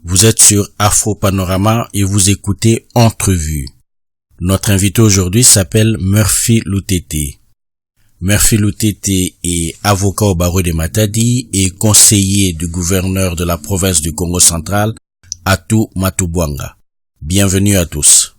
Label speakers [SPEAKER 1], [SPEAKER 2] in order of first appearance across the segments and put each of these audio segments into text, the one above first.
[SPEAKER 1] Vous êtes sur Afro Panorama et vous écoutez Entrevue. Notre invité aujourd'hui s'appelle Murphy Lutete. Murphy Lutete est avocat au barreau de Matadi et conseiller du gouverneur de la province du Congo central, Atou Matubwanga. Bienvenue à tous.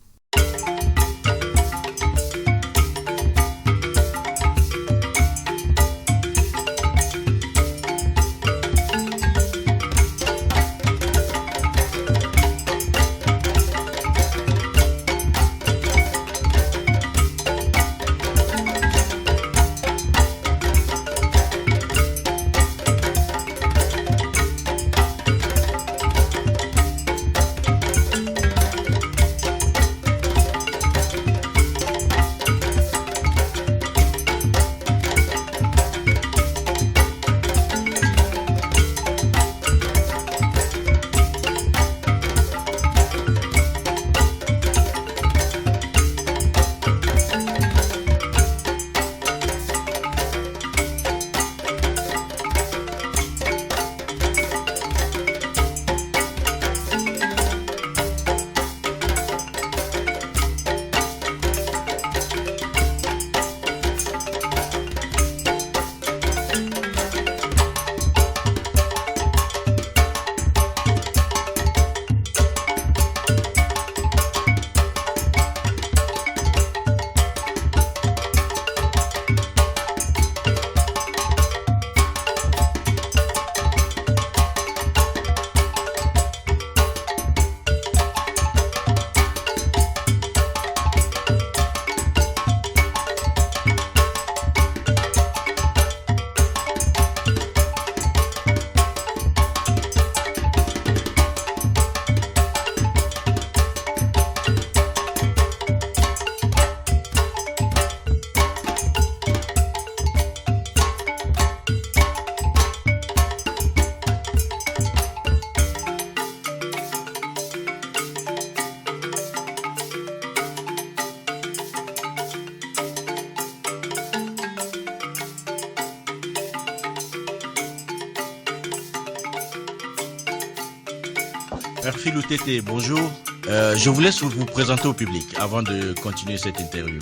[SPEAKER 1] Murphy Lutete, bonjour. Je vous laisse vous présenter au public avant de continuer cette interview.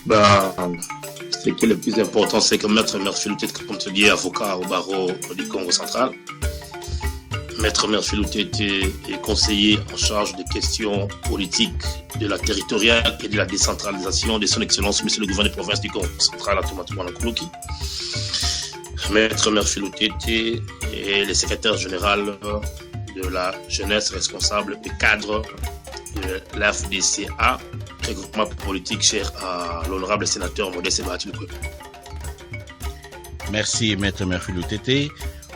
[SPEAKER 2] Ce qui est le plus important, c'est que Maître Murphy Lutete, comme tu dis, avocat au barreau du Congo central. Maître Murphy Lutete est conseiller en charge des questions politiques de la territoriale et de la décentralisation de son Excellence, Monsieur le gouverneur de province du Congo central, Atou Matubwanga. Maître Murphy Lutete est le secrétaire général de la jeunesse responsable et cadre de l'AFDCA, regroupement politique cher à l'honorable sénateur Modeste Bahati Lukwebo.
[SPEAKER 1] Merci Maître Murphy Lutete.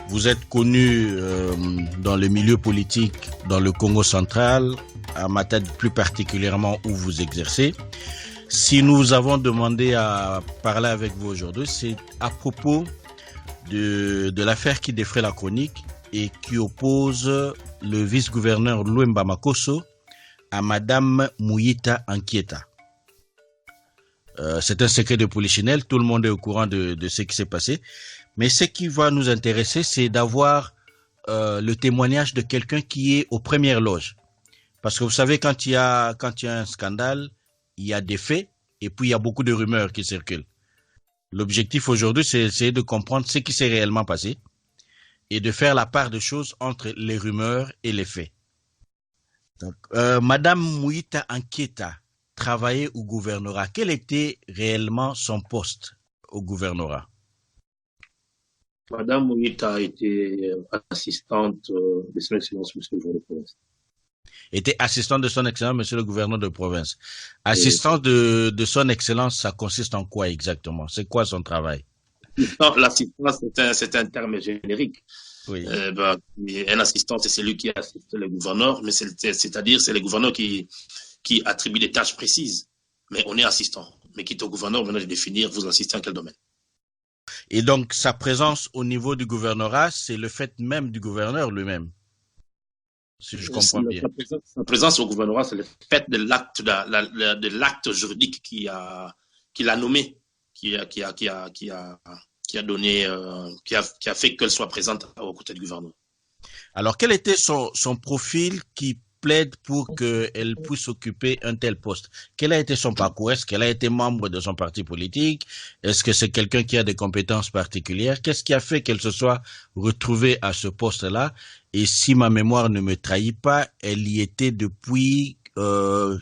[SPEAKER 1] Vous êtes connu dans le milieu politique dans le Congo central, à Matadi plus particulièrement où vous exercez. Si nous avons demandé à parler avec vous aujourd'hui, c'est à propos de l'affaire qui défraie la chronique et qui oppose le vice-gouverneur Louemba Makosso à Madame Muyita Ankieta. C'est un secret de polichinelle, tout le monde est au courant de ce qui s'est passé. Mais ce qui va nous intéresser, c'est d'avoir le témoignage de quelqu'un qui est aux premières loges. Parce que vous savez, quand il y a un scandale, il y a des faits et puis il y a beaucoup de rumeurs qui circulent. L'objectif aujourd'hui, c'est essayer de comprendre ce qui s'est réellement passé et de faire la part des choses entre les rumeurs et les faits. Donc, Madame Muyita Ankieta travaillait au gouvernorat. Quel était réellement son poste au gouvernorat?
[SPEAKER 2] Madame Muyita était assistante de son Excellence, Monsieur le gouverneur de province.
[SPEAKER 1] Était assistante de son Excellence, Monsieur le gouverneur de province. Assistante de son Excellence, ça consiste en quoi exactement? C'est quoi son travail?
[SPEAKER 2] Non, l'assistance, c'est un terme générique.
[SPEAKER 1] Oui.
[SPEAKER 2] Un assistant, c'est celui qui assiste le gouverneur, mais c'est-à-dire c'est le gouverneur qui attribue des tâches précises. Mais on est assistant. Mais qui est au gouverneur maintenant de définir vous assistez en quel domaine.
[SPEAKER 1] Et donc, sa présence au niveau du gouvernorat, c'est le fait même du gouverneur lui-même. Si je comprends bien.
[SPEAKER 2] Sa présence au gouvernorat, c'est le fait de l'acte juridique qui l'a nommé, qui a donné, qui a fait qu'elle soit présente aux côtés du gouverneur.
[SPEAKER 1] Alors, quel était son profil qui plaide pour qu'elle puisse occuper un tel poste? Quel a été son parcours? Est-ce qu'elle a été membre de son parti politique? Est-ce que c'est quelqu'un qui a des compétences particulières? Qu'est-ce qui a fait qu'elle se soit retrouvée à ce poste-là? Et si ma mémoire ne me trahit pas, elle y était depuis 1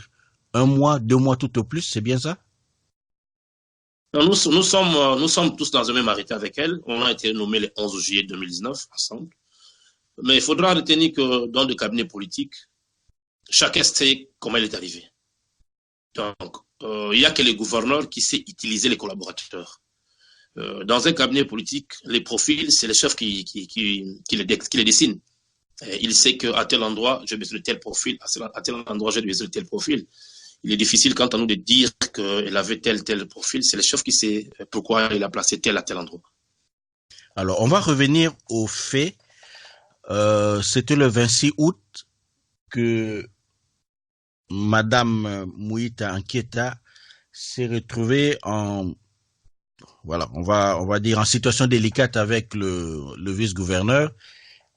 [SPEAKER 1] mois, 2 mois tout au plus, c'est bien ça?
[SPEAKER 2] Non, nous sommes tous dans un même arrêté avec elle. On a été nommés le 11 juillet 2019 ensemble. Mais il faudra retenir que dans le cabinet politique, chacun sait comment il est arrivé. Donc, il n'y a que le gouverneur qui sait utiliser les collaborateurs. Dans un cabinet politique, les profils, c'est le chef qui les dessine. Il sait qu'à tel endroit, j'ai besoin de tel profil, à tel endroit, j'ai besoin de tel profil. Il est difficile quant à nous de dire qu'elle avait tel profil. C'est le chef qui sait pourquoi il a placé tel à tel endroit.
[SPEAKER 1] Alors, on va revenir aux faits. C'était le 26 août que Madame Mouita Anquieta s'est retrouvée on va dire en situation délicate avec le vice-gouverneur,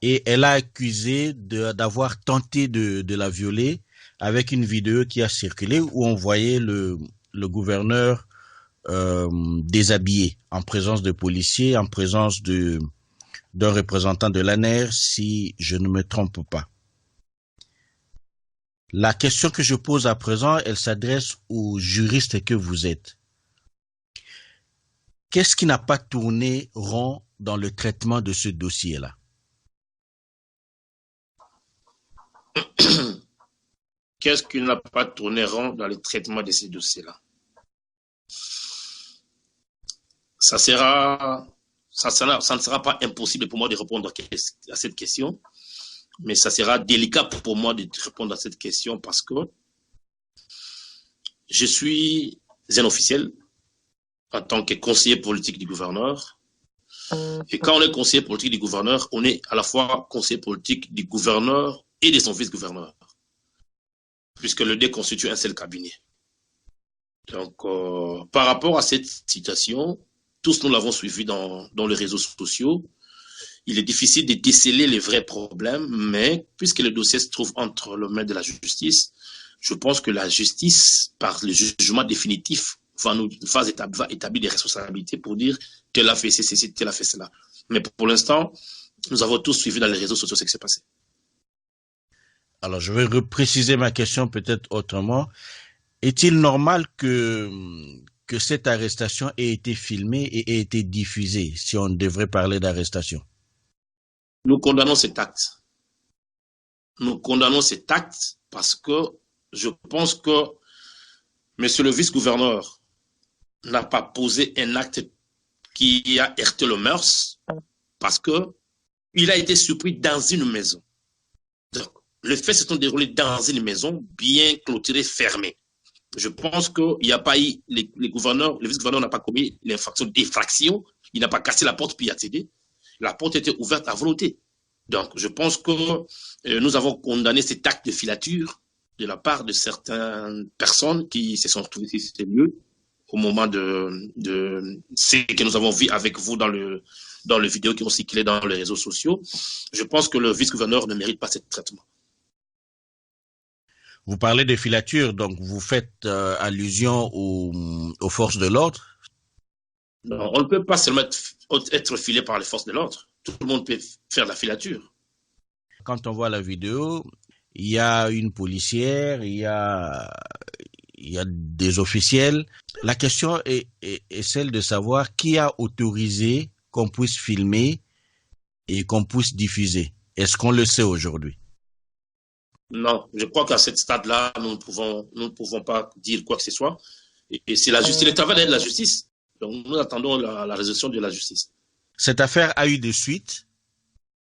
[SPEAKER 1] et elle a accusé d'avoir tenté de la violer, avec une vidéo qui a circulé où on voyait le gouverneur déshabillé, en présence de policiers, en présence d'un représentant de l'ANER, si je ne me trompe pas. La question que je pose à présent, elle s'adresse aux juristes que vous êtes. Qu'est-ce qui n'a pas tourné rond dans le traitement de ce dossier-là?
[SPEAKER 2] Qu'est-ce qui n'a pas tourné rond dans le traitement de ces dossiers-là? Ça ne sera pas impossible pour moi de répondre à cette question, mais ça sera délicat pour moi de répondre à cette question parce que je suis un officiel en tant que conseiller politique du gouverneur. Et quand on est conseiller politique du gouverneur, on est à la fois conseiller politique du gouverneur et de son vice-gouverneur, puisque le deux constitue un seul cabinet. Donc, par rapport à cette situation, tous nous l'avons suivi dans les réseaux sociaux. Il est difficile de déceler les vrais problèmes, mais puisque le dossier se trouve entre les mains de la justice, je pense que la justice, par le jugement définitif, va établir des responsabilités pour dire tel a fait ceci, tel a fait cela. Mais pour l'instant, nous avons tous suivi dans les réseaux sociaux ce qui s'est passé.
[SPEAKER 1] Alors, je vais repréciser ma question peut-être autrement. Est-il normal que cette arrestation ait été filmée et ait été diffusée, si on devrait parler d'arrestation?
[SPEAKER 2] Nous condamnons cet acte. Nous condamnons cet acte parce que je pense que monsieur le vice-gouverneur n'a pas posé un acte qui a heurté le mœurs parce que il a été surpris dans une maison. Donc, les faits se sont déroulés dans une maison bien clôturée, fermée. Je pense qu'il n'y a pas eu, le vice-gouverneur n'a pas commis l'infraction d'effraction, il n'a pas cassé la porte puis accédé. La porte était ouverte à volonté. Donc, je pense que nous avons condamné cet acte de filature de la part de certaines personnes qui se sont retrouvées sur ces lieux au moment de ce que nous avons vu avec vous dans les vidéos qui ont circulé dans les réseaux sociaux. Je pense que le vice-gouverneur ne mérite pas ce traitement.
[SPEAKER 1] Vous parlez de filature, donc vous faites allusion aux forces de l'ordre?
[SPEAKER 2] Non, on ne peut pas seulement être filé par les forces de l'ordre. Tout le monde peut faire la filature.
[SPEAKER 1] Quand on voit la vidéo, il y a une policière, il y a des officiels. La question est celle de savoir qui a autorisé qu'on puisse filmer et qu'on puisse diffuser. Est-ce qu'on le sait aujourd'hui?
[SPEAKER 2] Non, je crois qu'à ce stade-là, nous ne pouvons pas dire quoi que ce soit. Et c'est la justice, le travail de la justice. Donc nous attendons la résolution de la justice.
[SPEAKER 1] Cette affaire a eu des suites.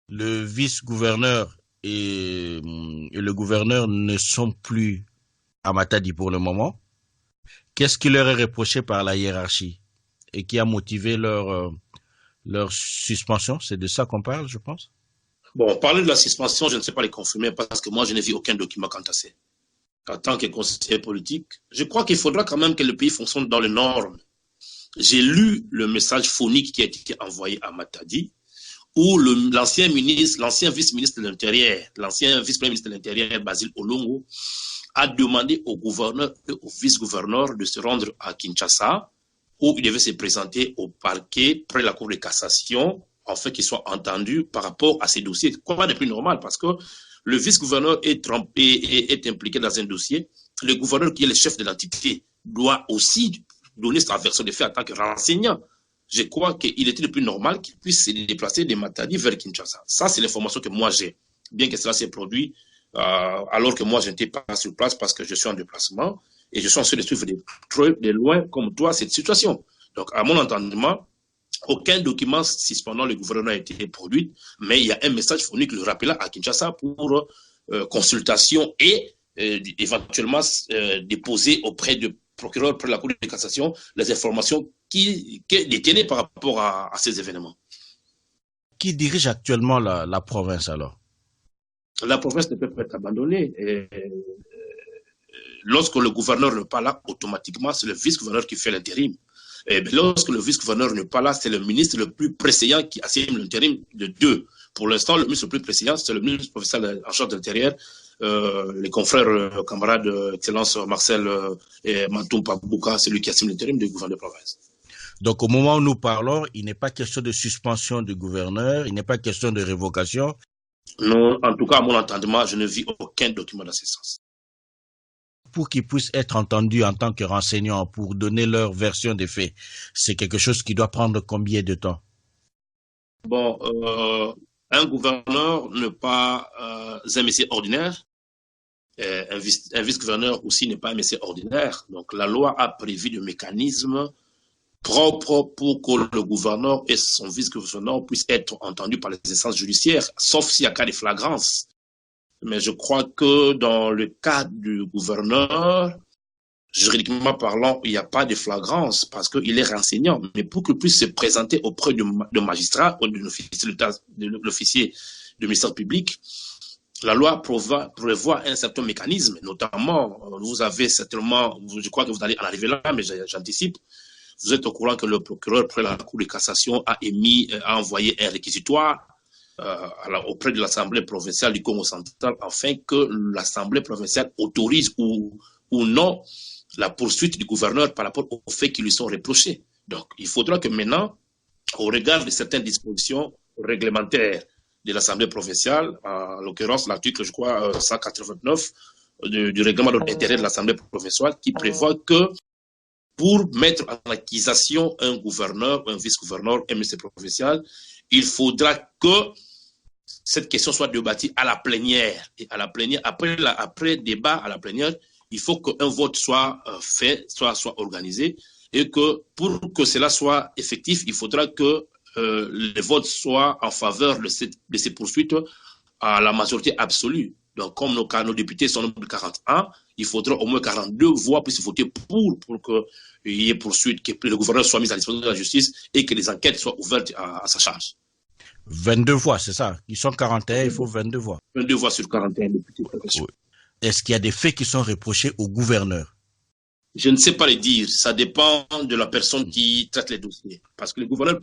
[SPEAKER 1] Le vice-gouverneur et le gouverneur ne sont plus à Matadi pour le moment. Qu'est-ce qui leur est reproché par la hiérarchie et qui a motivé leur suspension? C'est de ça qu'on parle, je pense.
[SPEAKER 2] Bon, parler de la suspension, je ne sais pas les confirmer parce que moi, je n'ai vu aucun document quant à ça. En tant que conseiller politique, je crois qu'il faudra quand même que le pays fonctionne dans les normes. J'ai lu le message phonique qui a été envoyé à Matadi où l'ancien vice-ministre de l'Intérieur, l'ancien vice-premier ministre de l'Intérieur, Basile Olongo, a demandé au gouverneur et au vice-gouverneur de se rendre à Kinshasa, où il devait se présenter au parquet près de la Cour de cassation, afin qu'il soit entendu par rapport à ces dossiers. Quoi de plus normal, parce que le vice-gouverneur est impliqué dans un dossier, le gouverneur qui est le chef de l'entité doit aussi donner sa version des faits en tant que renseignant. Je crois qu'il était le plus normal qu'il puisse se déplacer de Matadi vers Kinshasa. Ça, c'est l'information que moi j'ai. Bien que cela s'est produit alors que moi, je n'étais pas sur place parce que je suis en déplacement et je suis en train de suivre de loin, comme toi, cette situation. Donc, à mon entendement, aucun document suspendant le gouverneur a été produit, mais il y a un message fourni que le rappela à Kinshasa pour consultation et éventuellement déposer auprès du procureur près de la Cour de cassation les informations qu'il détenait par rapport à ces événements.
[SPEAKER 1] Qui dirige actuellement la province alors?
[SPEAKER 2] La province ne peut pas être abandonnée. Lorsque le gouverneur n'est pas là, automatiquement, c'est le vice-gouverneur qui fait l'intérim. Lorsque le vice-gouverneur n'est pas là, c'est le ministre le plus précédent qui assume l'intérim de deux. Pour l'instant, le ministre le plus précédent, c'est le ministre professionnel en charge de l'intérieur, les confrères, camarades, Excellence Marcel et Matoumpa Bouka, c'est lui qui assume l'intérim du gouverneur de province.
[SPEAKER 1] Donc, au moment où nous parlons, il n'est pas question de suspension du gouverneur, il n'est pas question de révocation.
[SPEAKER 2] Non, en tout cas, à mon entendement, je ne vis aucun document dans ce sens.
[SPEAKER 1] Pour qu'ils puissent être entendus en tant que renseignants, pour donner leur version des faits, c'est quelque chose qui doit prendre combien de temps?
[SPEAKER 2] Bon, un gouverneur n'est pas un métier ordinaire. Un vice-gouverneur aussi n'est pas un métier ordinaire. Donc, la loi a prévu des mécanismes propres pour que le gouverneur et son vice-gouverneur puissent être entendus par les instances judiciaires, sauf s'il y a cas de flagrance. Mais je crois que dans le cas du gouverneur, juridiquement parlant, il n'y a pas de flagrance parce qu'il est renseignant. Mais pour qu'il puisse se présenter auprès du magistrat ou de l'officier du ministère public, la loi prévoit un certain mécanisme, notamment, vous avez certainement, je crois que vous allez en arriver là, mais j'anticipe, vous êtes au courant que le procureur près la Cour de cassation a envoyé un réquisitoire auprès de l'Assemblée provinciale du Congo central afin que l'Assemblée provinciale autorise ou non la poursuite du gouverneur par rapport aux faits qui lui sont reprochés. Donc, il faudra que maintenant, au regard de certaines dispositions réglementaires de l'Assemblée provinciale, en l'occurrence l'article, je crois, 189 du règlement intérieur de l'Assemblée provinciale qui prévoit que pour mettre en accusation un gouverneur, un vice-gouverneur, un ministre provincial, il faudra que cette question soit débattue à la plénière. Et à la plénière, après débat à la plénière, il faut qu'un vote soit fait, soit organisé, et que pour que cela soit effectif, il faudra que les votes soient en faveur de ces poursuites à la majorité absolue. Donc, comme nos députés sont nombre de 41, il faudra au moins 42 voix pour se voter pour qu'il y ait poursuite, que le gouverneur soit mis à disposition de la justice et que les enquêtes soient ouvertes à sa charge.
[SPEAKER 1] 22 voix, c'est ça? Ils sont 41, il faut 22 voix.
[SPEAKER 2] 22 voix sur 41 députés.
[SPEAKER 1] Oui. Est-ce qu'il y a des faits qui sont reprochés au gouverneur?
[SPEAKER 2] Je ne sais pas les dire. Ça dépend de la personne qui traite les dossiers. Parce que le gouverneur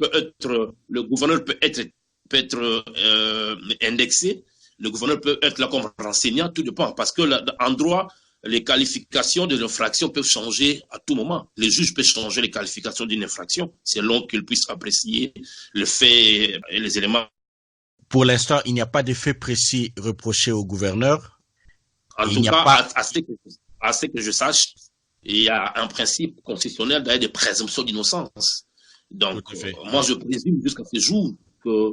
[SPEAKER 2] peut être indexé. Le gouverneur peut être là comme renseignant, tout dépend. Parce que en droit, les qualifications de l'infraction peuvent changer à tout moment. Les juges peuvent changer les qualifications d'une infraction selon qu'ils puissent apprécier le fait et les éléments.
[SPEAKER 1] Pour l'instant, il n'y a pas de faits précis reprochés au gouverneur.
[SPEAKER 2] En tout cas, à ce que je sache, il y a un principe constitutionnel d'ailleurs de présomption d'innocence. Donc, moi, je présume jusqu'à ce jour que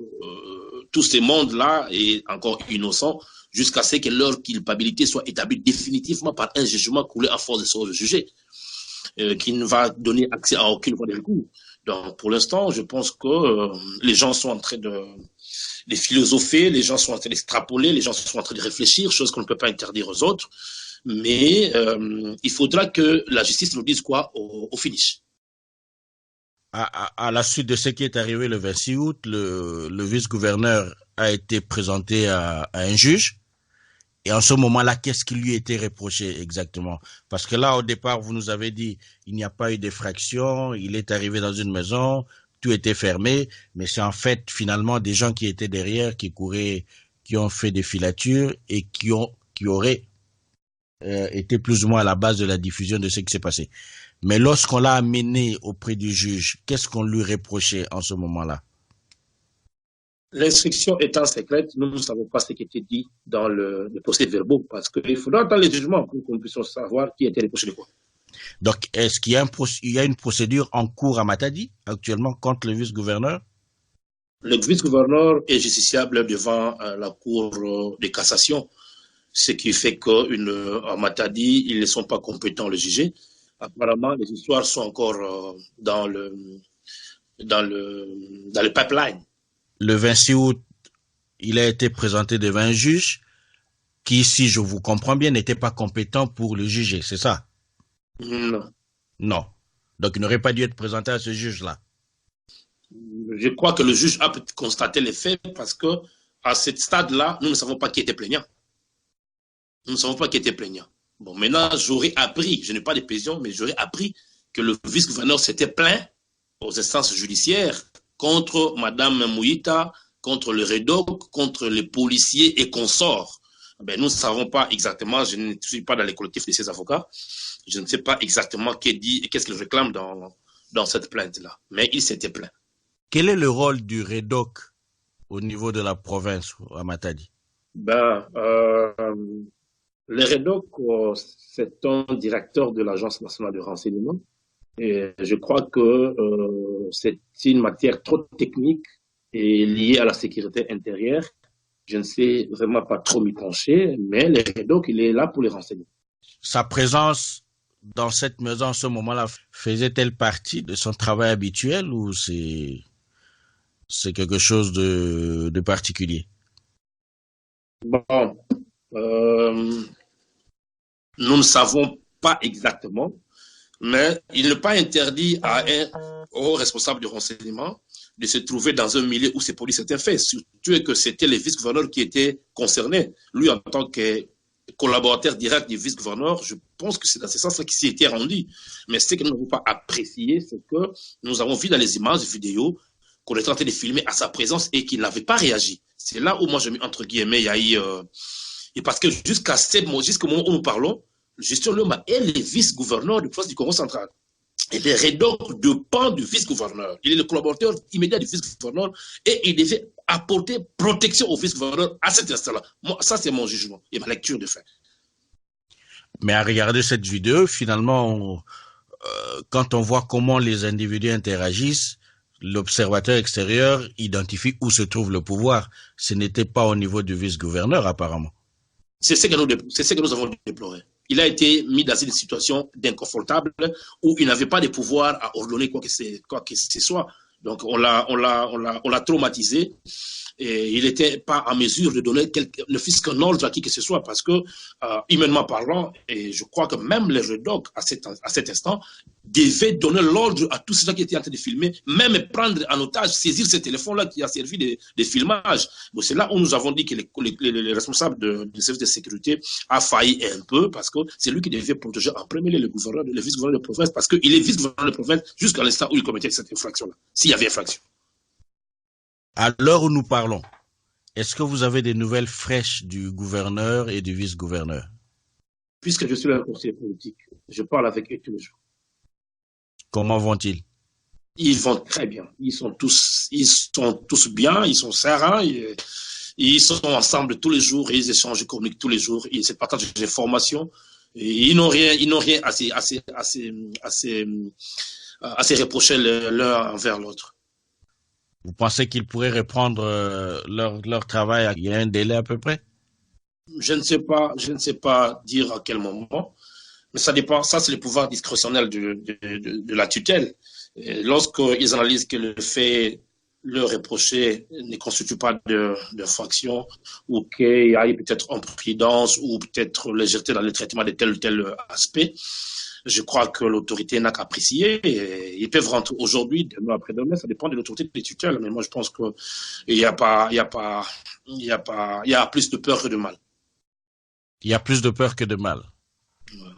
[SPEAKER 2] tout ce monde-là est encore innocent jusqu'à ce que leur culpabilité soit établie définitivement par un jugement coulé à force de se juger, qui ne va donner accès à aucune voie de recours. Donc, pour l'instant, je pense que les gens sont en train de philosopher, les gens sont en train d'extrapoler, les gens sont en train de réfléchir, chose qu'on ne peut pas interdire aux autres. Mais il faudra que la justice nous dise quoi au finish.
[SPEAKER 1] À la suite de ce qui est arrivé le 26 août, le vice-gouverneur a été présenté à un juge. Et en ce moment-là, qu'est-ce qui lui était reproché exactement? Parce que là, au départ, vous nous avez dit il n'y a pas eu d'effraction, il est arrivé dans une maison, tout était fermé, mais c'est en fait finalement des gens qui étaient derrière, qui couraient, qui ont fait des filatures et qui auraient été plus ou moins à la base de la diffusion de ce qui s'est passé. Mais lorsqu'on l'a amené auprès du juge, qu'est-ce qu'on lui reprochait en ce moment-là?
[SPEAKER 2] L'instruction étant secrète, nous ne savons pas ce qui était dit dans le procès-verbaux, parce qu'il faudra attendre les jugements pour que nous puissions savoir qui était reproché de quoi.
[SPEAKER 1] Donc, est-ce qu'il y a une procédure en cours à Matadi, actuellement, contre le vice-gouverneur?
[SPEAKER 2] Le vice-gouverneur est justiciable devant la cour de cassation, ce qui fait qu'en Matadi, ils ne sont pas compétents à le juger. Apparemment, les histoires sont encore dans le pipeline.
[SPEAKER 1] Le 26 août, il a été présenté devant un juge qui, si je vous comprends bien, n'était pas compétent pour le juger, c'est ça?
[SPEAKER 2] Non.
[SPEAKER 1] Non. Donc, il n'aurait pas dû être présenté à ce juge-là.
[SPEAKER 2] Je crois que le juge a pu constater les faits parce que à ce stade-là, nous ne savons pas qui était plaignant. Nous ne savons pas qui était plaignant. Bon, maintenant, j'aurais appris, je n'ai pas de précision, mais j'aurais appris que le vice-gouverneur s'était plaint aux instances judiciaires contre Madame Mouita, contre le REDOC, contre les policiers et consorts. Ben, nous ne savons pas exactement, je ne suis pas dans les collectifs de ces avocats, je ne sais pas exactement qu'est-ce qu'il réclame dans cette plainte-là. Mais il s'était plaint.
[SPEAKER 1] Quel est le rôle du REDOC au niveau de la province à Matadi?
[SPEAKER 2] Ben, le REDOC, c'est un directeur de l'Agence nationale de renseignement. Et je crois que c'est une matière trop technique et liée à la sécurité intérieure. Je ne sais vraiment pas trop m'y pencher, mais le REDOC, il est là pour les renseigner.
[SPEAKER 1] Sa présence dans cette maison à ce moment-là faisait-elle partie de son travail habituel ou c'est quelque chose de particulier?
[SPEAKER 2] Bon, nous ne savons pas exactement, mais il n'est pas interdit à un haut responsable du renseignement de se trouver dans un milieu où ces produits s'étaient faits, surtout que c'était le vice-gouverneur qui était concerné. Lui, en tant que collaborateur direct du vice-gouverneur, je pense que c'est dans ce sens-là qu'il s'y était rendu. Mais ce que nous n'avons pas apprécié, c'est que nous avons vu dans les images vidéo qu'on était en train de filmer à sa présence et qu'il n'avait pas réagi. C'est là où moi je mets entre guillemets, il y a eu... et parce que jusqu'au moment où nous parlons, Justin Loma est le vice-gouverneur du province du Congo central. Et le REDOC dépend du vice-gouverneur. Il est le collaborateur immédiat du vice-gouverneur et il devait apporter protection au vice-gouverneur à cet instant-là. Moi, ça, c'est mon jugement et ma lecture de fait.
[SPEAKER 1] Mais à regarder cette vidéo, finalement, quand on voit comment les individus interagissent, l'observateur extérieur identifie où se trouve le pouvoir. Ce n'était pas au niveau du vice-gouverneur, apparemment.
[SPEAKER 2] C'est ce que nous avons déploré. Il a été mis dans une situation d'inconfortable où il n'avait pas de pouvoir à ordonner quoi que ce soit. Donc, on l'a traumatisé et il n'était pas en mesure de donner ne fût-ce qu'un ordre à qui que ce soit parce que, humainement parlant, et je crois que même les REDOC à cet instant devaient donner l'ordre à tous ceux qui étaient en train de filmer, même prendre en otage, saisir ce téléphone-là qui a servi de filmage. Bon, c'est là où nous avons dit que les responsables du service de sécurité a failli un peu parce que c'est lui qui devait protéger en premier lieu le vice-gouverneur de province parce qu'il est vice-gouverneur de province jusqu'à l'instant où il commettait cette infraction-là, s'il y avait infraction.
[SPEAKER 1] À l'heure où nous parlons, est-ce que vous avez des nouvelles fraîches du gouverneur et du vice-gouverneur?
[SPEAKER 2] Puisque je suis leur conseiller politique, je parle avec eux tous les jours.
[SPEAKER 1] Comment vont-ils?
[SPEAKER 2] Ils vont très bien. Ils sont tous bien, ils sont sereins, ils sont ensemble tous les jours, ils échangent, ils communiquent tous les jours, ils se partagent des informations. Et ils n'ont rien à se reprocher l'un envers l'autre.
[SPEAKER 1] Vous pensez qu'ils pourraient reprendre leur travail? Il y a un délai à peu près?
[SPEAKER 2] Je ne sais pas dire à quel moment, mais ça dépend. Ça, c'est le pouvoir discrétionnel de la tutelle. Lorsqu'ils analysent que le fait leur reproché ne constitue pas d'infraction ou qu'il y a peut-être imprudence ou peut-être légèreté dans le traitement de tel ou tel aspect, je crois que l'autorité n'a qu'à apprécier. Ils peuvent rentrer aujourd'hui, demain, après-demain, ça dépend de l'autorité des tutelles. Mais moi, je pense qu'il y a plus de peur que de mal.
[SPEAKER 1] Il y a plus de peur que de mal.
[SPEAKER 2] Ouais.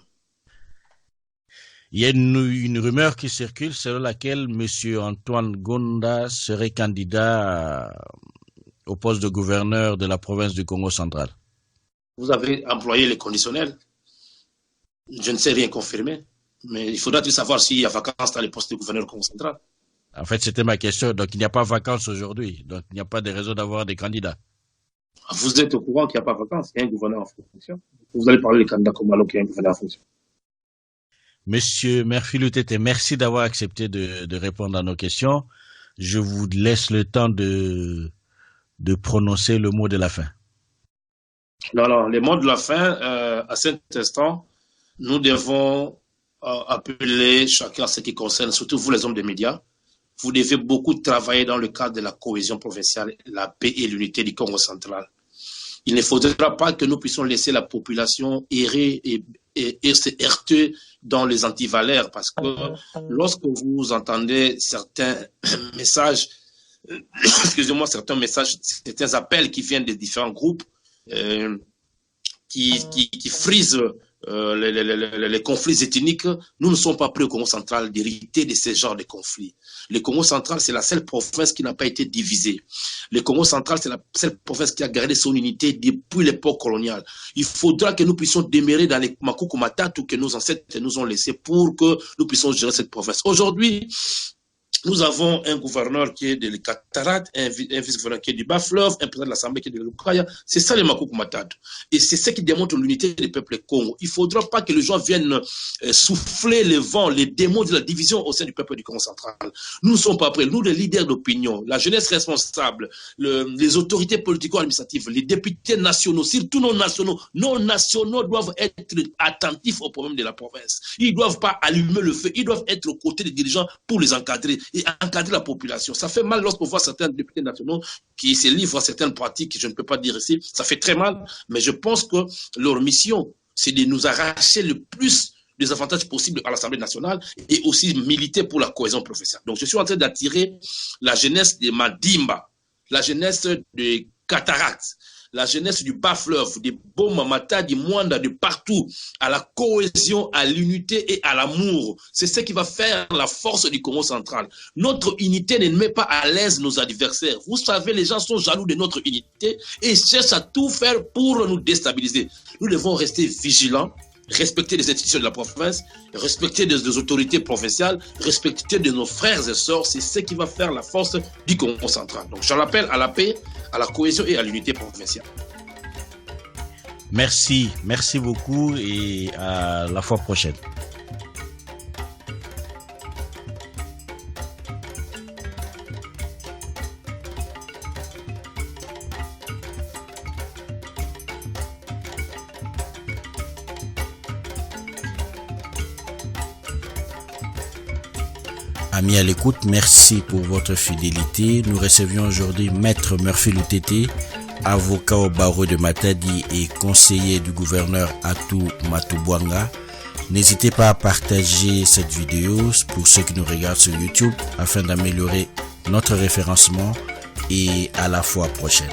[SPEAKER 1] Il y a une rumeur qui circule selon laquelle M. Antoine Gonda serait candidat au poste de gouverneur de la province du Congo central.
[SPEAKER 2] Vous avez employé les conditionnels. Je ne sais rien confirmer, mais il faudra tout savoir s'il y a vacances dans les postes de gouverneur du Congo central.
[SPEAKER 1] En fait, c'était ma question. Donc, il n'y a pas vacances aujourd'hui. Donc, il n'y a pas de raison d'avoir des candidats.
[SPEAKER 2] Vous êtes au courant qu'il n'y a pas vacances. Il y a un gouverneur en fonction. Vous allez parler des candidats comme alors qu'il y a un gouverneur en fonction.
[SPEAKER 1] Monsieur Murphy Lutete, merci d'avoir accepté de répondre à nos questions. Je vous laisse le temps de prononcer le mot de la fin.
[SPEAKER 2] Non, les mots de la fin, à cet instant, nous devons appeler chacun à ce qui concerne, surtout vous les hommes des médias. Vous devez beaucoup travailler dans le cadre de la cohésion provinciale, la paix et l'unité du Congo central. Il ne faudra pas que nous puissions laisser la population errer et se heurter dans les antivalaires, parce que lorsque vous entendez certains messages, excusez-moi, certains appels qui viennent des différents groupes, qui frisent les conflits ethniques, nous ne sommes pas prêts au Congo central d'hériter de ce genre de conflits. Le Congo central, c'est la seule province qui n'a pas été divisée. Le Congo central, c'est la seule province qui a gardé son unité depuis l'époque coloniale. Il faudra que nous puissions demeurer dans les Makuku Matatu que nos ancêtres nous ont laissés pour que nous puissions gérer cette province. Aujourd'hui, nous avons un gouverneur qui est de l'Cataracte, un vice-gouverneur qui est du Bas-Fleuve, un président de l'Assemblée qui est de l'Ukaya. C'est ça les Makuku Matatu. Et c'est ce qui démontre l'unité des peuples Congo. Il ne faudra pas que les gens viennent souffler le vent, les démons de la division au sein du peuple du Congo central. Nous ne sommes pas prêts. Nous, les leaders d'opinion, la jeunesse responsable, les autorités politico-administratives, les députés nationaux, surtout non nationaux doivent être attentifs aux problèmes de la province. Ils ne doivent pas allumer le feu. Ils doivent être aux côtés des dirigeants pour les encadrer et encadrer la population. Ça fait mal lorsqu'on voit certains députés nationaux qui se livrent à certaines pratiques que je ne peux pas dire ici. Ça fait très mal, mais je pense que leur mission, c'est de nous arracher le plus des avantages possibles à l'Assemblée nationale et aussi militer pour la cohésion professionnelle. Donc, je suis en train d'attirer la jeunesse de Madimba, la jeunesse de Cataracte, la jeunesse du Bas-Fleuve, des Boma, Matadi, Mwanda, de partout, à la cohésion, à l'unité et à l'amour. C'est ce qui va faire la force du Congo central. Notre unité ne met pas à l'aise nos adversaires. Vous savez, les gens sont jaloux de notre unité et cherchent à tout faire pour nous déstabiliser. Nous devons rester vigilants, respecter les institutions de la province, respecter des autorités provinciales, respecter de nos frères et sœurs. C'est ce qui va faire la force du Congo central. Donc, j'en appelle à la paix, à la cohésion et à l'unité provinciale.
[SPEAKER 1] Merci beaucoup et à la fois prochaine. Amis à l'écoute, merci pour votre fidélité. Nous recevions aujourd'hui Maître Murphy Lutete, avocat au barreau de Matadi et conseiller du gouverneur Atou Matubwanga. N'hésitez pas à partager cette vidéo pour ceux qui nous regardent sur YouTube afin d'améliorer notre référencement et à la fois prochaine.